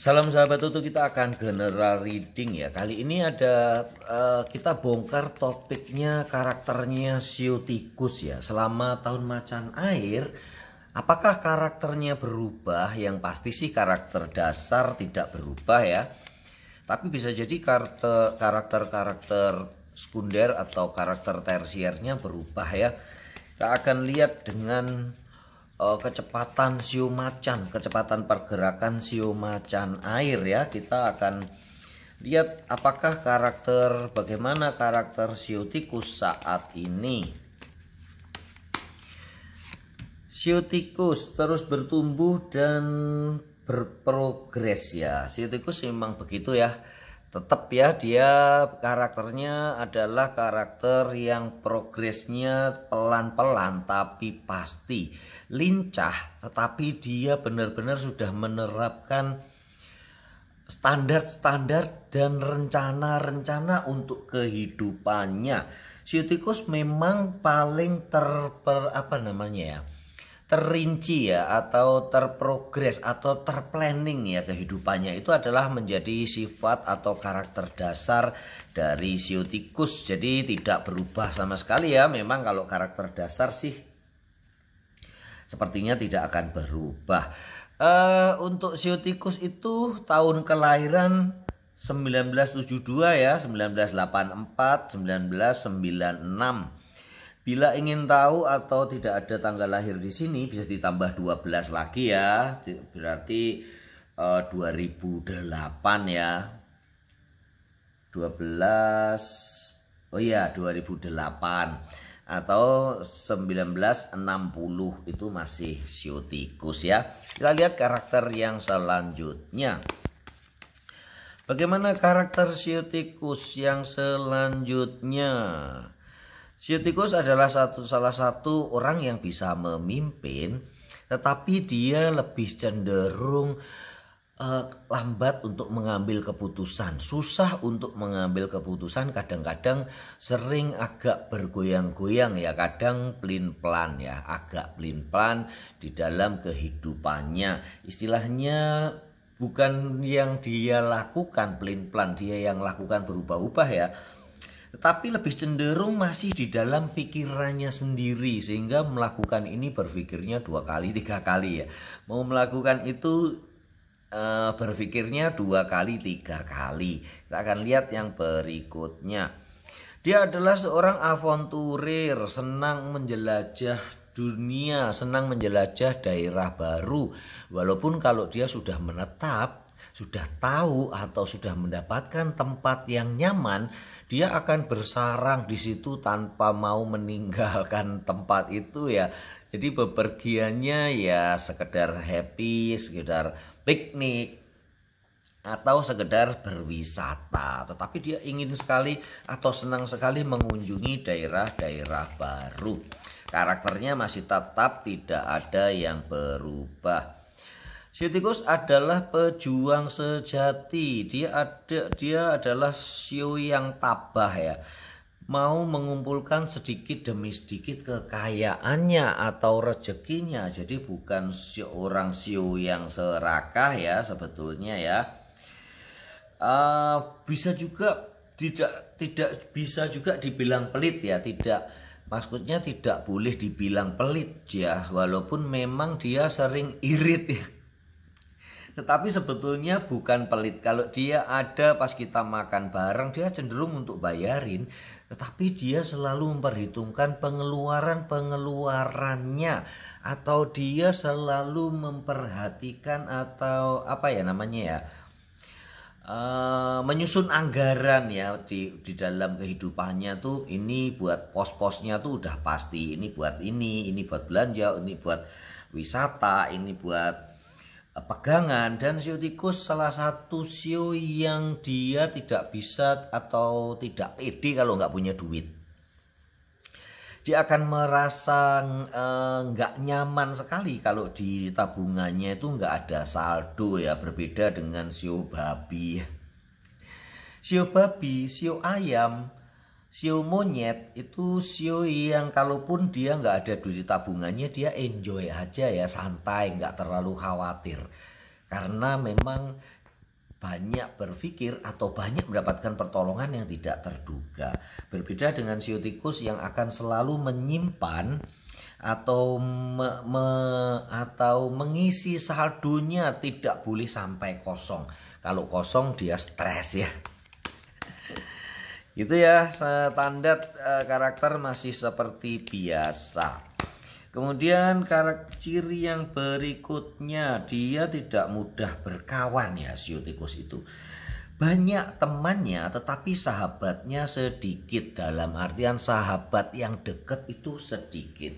Salam sahabat tutu, kita akan general reading ya. Kali ini ada kita bongkar topiknya karakternya Shio Tikus ya. Selama tahun macan air, apakah karakternya berubah? Yang pasti sih karakter dasar tidak berubah ya. Tapi bisa jadi karakter sekunder atau karakter tersiernya berubah ya. Kita akan lihat dengan kecepatan shio macan, kecepatan pergerakan shio macan air ya. Kita akan lihat apakah bagaimana karakter shio tikus saat ini. Shio tikus terus bertumbuh dan berprogres ya. Shio tikus memang begitu ya. Tetap ya, dia karakternya adalah karakter yang progresnya pelan-pelan tapi pasti, lincah, tetapi dia benar-benar sudah menerapkan standar-standar dan rencana-rencana untuk kehidupannya. Shio tikus memang paling terinci ya, atau terprogres atau terplanning ya kehidupannya. Itu adalah menjadi sifat atau karakter dasar dari shio tikus. Jadi tidak berubah sama sekali ya. Memang kalau karakter dasar sih sepertinya tidak akan berubah. Untuk shio tikus itu tahun kelahiran 1972 ya, 1984, 1996. Bila ingin tahu atau tidak ada tanggal lahir di sini, bisa ditambah 12 lagi ya. Berarti 2008 ya. 12. Oh iya, 2008 atau 1960 itu masih shio tikus ya. Kita lihat karakter yang selanjutnya. Bagaimana karakter shio tikus yang selanjutnya? Shio tikus adalah salah satu orang yang bisa memimpin, tetapi dia lebih cenderung lambat untuk mengambil keputusan, susah untuk mengambil keputusan, kadang-kadang sering agak bergoyang-goyang ya, kadang pelin-pelan ya, agak pelin-pelan di dalam kehidupannya. Istilahnya bukan yang dia lakukan pelin-pelan, dia yang lakukan berubah-ubah ya. Tetapi lebih cenderung masih di dalam pikirannya sendiri, sehingga melakukan ini berpikirnya 2 kali 3 kali ya. Mau melakukan itu berpikirnya 2 kali 3 kali. Kita akan lihat yang berikutnya. Dia adalah seorang aventurir, senang menjelajah dunia, senang menjelajah daerah baru. Walaupun kalau dia sudah menetap, sudah tahu atau sudah mendapatkan tempat yang nyaman, dia akan bersarang di situ tanpa mau meninggalkan tempat itu ya. Jadi bepergiannya ya sekedar happy, sekedar piknik, atau sekedar berwisata. Tetapi dia ingin sekali atau senang sekali mengunjungi daerah-daerah baru. Karakternya masih tetap tidak ada yang berubah. Shio tikus adalah pejuang sejati. Dia adalah shio yang tabah ya. Mau mengumpulkan sedikit demi sedikit kekayaannya atau rezekinya. Jadi bukan seorang shio yang serakah ya sebetulnya ya. Bisa juga tidak bisa juga dibilang pelit ya. Maksudnya tidak boleh dibilang pelit ya. Walaupun memang dia sering irit ya. Tetapi sebetulnya bukan pelit. Kalau dia ada pas kita makan bareng, dia cenderung untuk bayarin. Tetapi dia selalu memperhitungkan pengeluarannya. Atau dia selalu memperhatikan atau menyusun anggaran ya di dalam kehidupannya tuh. Ini buat pos-posnya tuh udah pasti. Ini buat ini buat belanja, ini buat wisata, ini buat pegangan. Dan shio tikus salah satu shio yang dia tidak bisa atau tidak pede kalau nggak punya duit. Dia akan merasa nggak nyaman sekali kalau di tabungannya itu nggak ada saldo ya. Berbeda dengan shio babi, shio ayam, shio monyet itu shio yang kalaupun dia nggak ada duit di tabungannya, dia enjoy aja ya, santai, nggak terlalu khawatir. Karena memang banyak berpikir atau banyak mendapatkan pertolongan yang tidak terduga. Berbeda dengan sio tikus yang akan selalu menyimpan atau mengisi saldonya, tidak boleh sampai kosong. Kalau kosong dia stres ya. Gitu ya, standar karakter masih seperti biasa. Kemudian karakter ciri yang berikutnya, dia tidak mudah berkawan ya sio tikus itu. Banyak temannya tetapi sahabatnya sedikit, dalam artian sahabat yang dekat itu sedikit.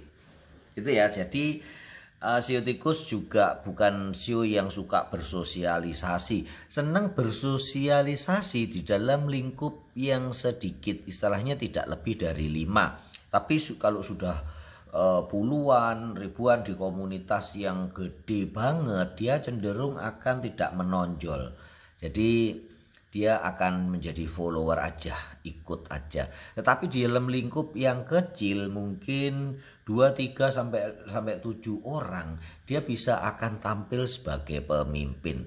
Gitu ya, jadi sio tikus juga bukan sio yang suka bersosialisasi. Senang bersosialisasi di dalam lingkup yang sedikit, istilahnya tidak lebih dari 5. Tapi kalau sudah puluhan, ribuan di komunitas yang gede banget, dia cenderung akan tidak menonjol. Jadi dia akan menjadi follower aja, ikut aja. Tetapi di dalam lingkup yang kecil, mungkin 2, 3 sampai 7 orang, dia bisa akan tampil sebagai pemimpin.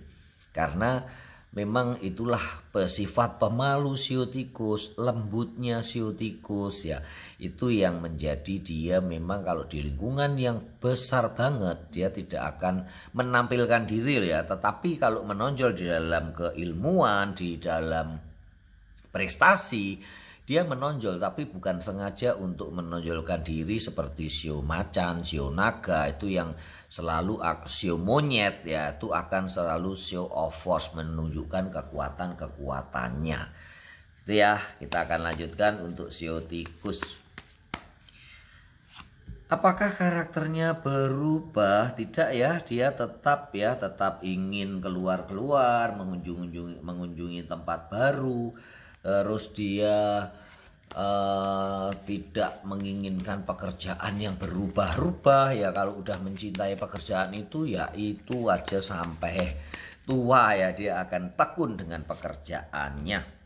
Karena memang itulah sifat pemalu sio tikus, lembutnya sio tikus ya. Itu yang menjadi dia memang kalau di lingkungan yang besar banget dia tidak akan menampilkan diri ya. Tetapi kalau menonjol di dalam keilmuan, di dalam prestasi, dia menonjol, tapi bukan sengaja untuk menonjolkan diri seperti sio macan, sio naga itu yang selalu, sio monyet ya, itu akan selalu show of force, menunjukkan kekuatannya. Itu ya, kita akan lanjutkan untuk sio tikus. Apakah karakternya berubah? Tidak ya, dia tetap ingin keluar-keluar, mengunjungi tempat baru. Terus dia tidak menginginkan pekerjaan yang berubah-ubah ya. Kalau udah mencintai pekerjaan itu ya itu aja sampai tua ya, dia akan tekun dengan pekerjaannya.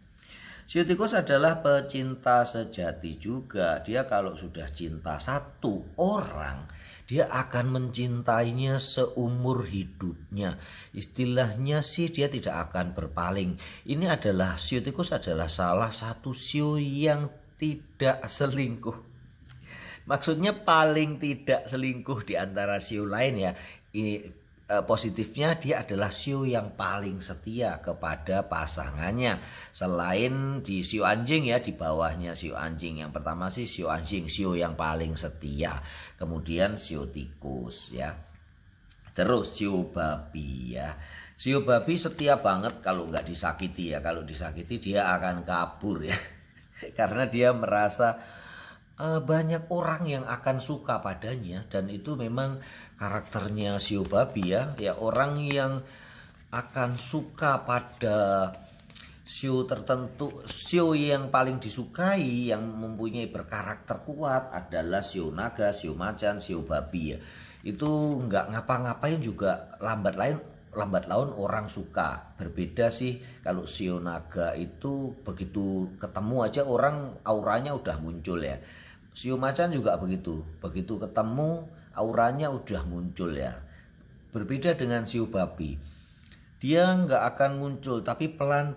Sio tikus adalah pecinta sejati juga. Dia kalau sudah cinta satu orang, dia akan mencintainya seumur hidupnya. Istilahnya sih dia tidak akan berpaling. Ini adalah, sio tikus adalah salah satu sio yang tidak selingkuh. Maksudnya paling tidak selingkuh di antara sio lain ya. Positifnya dia adalah sio yang paling setia kepada pasangannya. Selain di sio anjing ya, di bawahnya sio anjing. Yang pertama sih sio anjing, sio yang paling setia. Kemudian sio tikus ya. Terus sio babi ya. Sio babi setia banget kalau nggak disakiti ya. Kalau disakiti dia akan kabur ya. Karena dia merasa banyak orang yang akan suka padanya, dan itu memang karakternya sio babi ya. Ya, orang yang akan suka pada sio tertentu, sio yang paling disukai yang mempunyai berkarakter kuat adalah sio naga, sio macan, sio babi ya. Itu nggak ngapa-ngapain juga lambat laun orang suka. Berbeda sih kalau sio naga itu begitu ketemu aja orang auranya udah muncul ya. Sio macan juga begitu ketemu auranya udah muncul ya. Berbeda dengan sio babi, dia nggak akan muncul, tapi pelan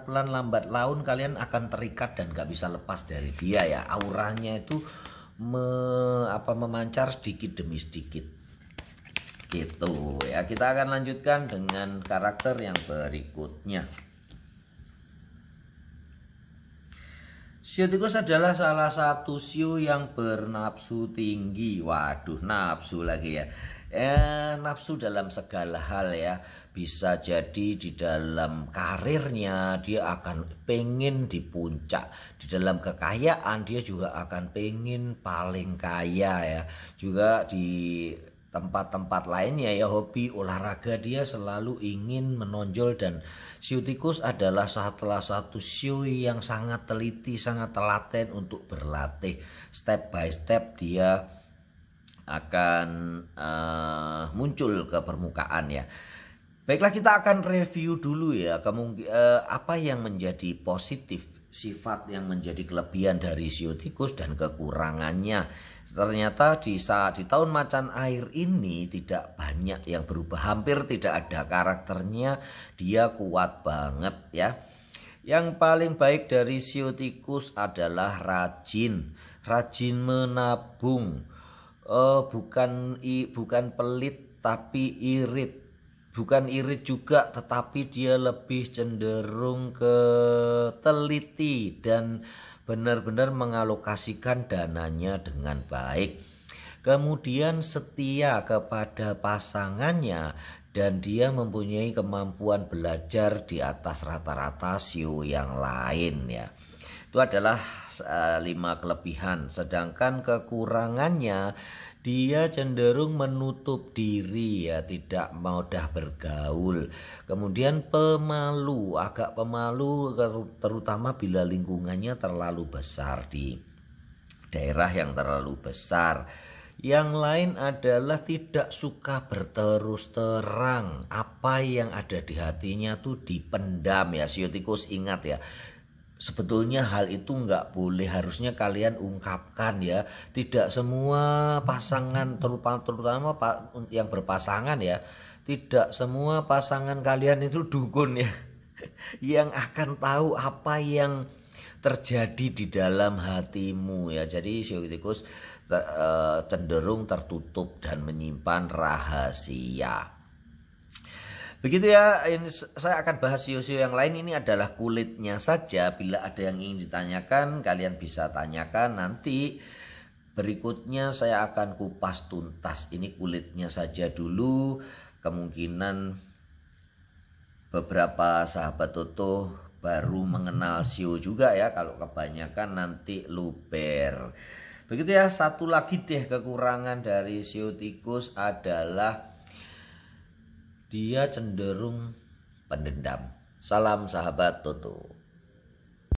lambat laun kalian akan terikat dan nggak bisa lepas dari dia ya. Auranya itu memancar sedikit demi sedikit gitu ya. Kita akan lanjutkan dengan karakter yang berikutnya. Sio tikus adalah salah satu sio yang bernafsu tinggi. Waduh, nafsu lagi ya. Nafsu dalam segala hal ya. Bisa jadi di dalam karirnya dia akan pengen di puncak. Di dalam kekayaan dia juga akan pengen paling kaya ya. Juga di tempat-tempat lainnya ya, hobi olahraga dia selalu ingin menonjol. Dan sio tikus adalah salah satu sio yang sangat teliti, sangat telaten untuk berlatih. Step by step dia akan muncul ke permukaan ya. Baiklah, kita akan review dulu ya apa yang menjadi positif, sifat yang menjadi kelebihan dari sio tikus dan kekurangannya. Ternyata di tahun macan air ini tidak banyak yang berubah, hampir tidak ada karakternya, dia kuat banget ya. Yang paling baik dari sio tikus adalah rajin menabung, bukan pelit tapi irit. Bukan irit juga, tetapi dia lebih cenderung ke teliti dan benar-benar mengalokasikan dananya dengan baik. Kemudian setia kepada pasangannya dan dia mempunyai kemampuan belajar di atas rata-rata sio yang lain ya. Itu adalah 5 kelebihan. Sedangkan kekurangannya, dia cenderung menutup diri ya, tidak mudah bergaul. Kemudian agak pemalu terutama bila lingkungannya terlalu besar, di daerah yang terlalu besar. Yang lain adalah tidak suka berterus terang, apa yang ada di hatinya tuh dipendam ya. Sio tikus ingat ya, sebetulnya hal itu nggak boleh, harusnya kalian ungkapkan ya. Tidak semua pasangan, terutama yang berpasangan ya, tidak semua pasangan kalian itu dukun ya yang akan tahu apa yang terjadi di dalam hatimu ya. Jadi sio tikus cenderung tertutup dan menyimpan rahasia. Begitu ya, ini saya akan bahas sio-sio yang lain. Ini adalah kulitnya saja. Bila ada yang ingin ditanyakan, kalian bisa tanyakan. Nanti berikutnya saya akan kupas tuntas. Ini kulitnya saja dulu. Kemungkinan beberapa sahabat Toto baru mengenal sio juga ya. Kalau kebanyakan nanti luber. Begitu ya, satu lagi deh kekurangan dari sio tikus adalah dia cenderung pendendam. Salam sahabat Toto.